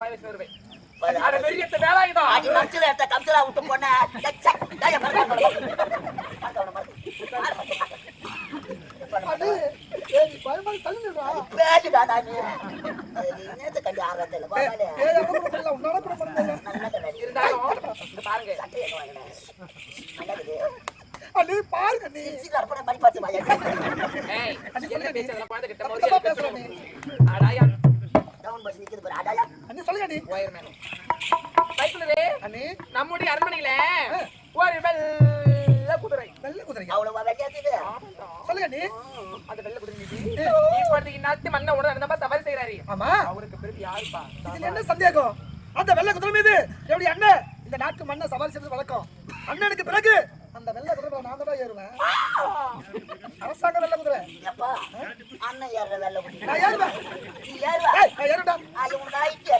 வருவேன். அட பெரியத்த வேலாயுதம். அடி மச்சல எடுத்த கம்சலா விட்டு போனா டேய் அடி ஏய் பயமா தள்ளுடா பேசிடா நானு நேத்து கண்டி ஆறதல பாபாலே ஏய் அப்பறமா உன்னால கூட பண்ணல நல்ல இருந்தாலும் இங்க பாருங்க. சட்டை என்ன வாங்குனே நல்லது அடி பாருங்க நீ சீக்கிரம் அப்புறம் மணி பார்த்து வாயா ஏய் என்ன பேச்சறத பாத்து கிட்ட தப்பா மோதி பேசுற நீ அடாயா டவுன் பஸ் நிக்குது பாரு அடாயா அண்ணி சொல்லுங்க நீ ஒயர் மேன். ரைட்லவே அண்ணி நம்முடைய அரண்மனையில ஒரு வெள்ளை குதிரை. வெள்ளை குதிரை அவ்வளவு வெட்டியாதீங்க சொல்லுங்க நீ அந்த வெள்ளை குதிரை இப்போதைக்கு நாட்டு மன்ன உடனே அந்த மாதிரி சவாரி செய்யறாரு. ஆமா அவருக்கு பெரிய யாருப்பா? இதுல என்ன சந்தேகம் அந்த வெள்ளை குதிரை மீது எப்படி அண்ணன் இந்த நாட்டு மண்ணை சவாரி செய்வது வழக்கம் அண்ணனுக்கு பிறகு அந்த வெள்ளை குதிரை நான் தான் ஏறுவேன் அரசாங்க வெள்ளை குதிரை அப்பா அண்ணன் ஏற வெள்ள குடி நான் ஏறுவேன் நீ ஏறுவா ஏய் நான் ஏறுடா அது உன் நாய்க்கு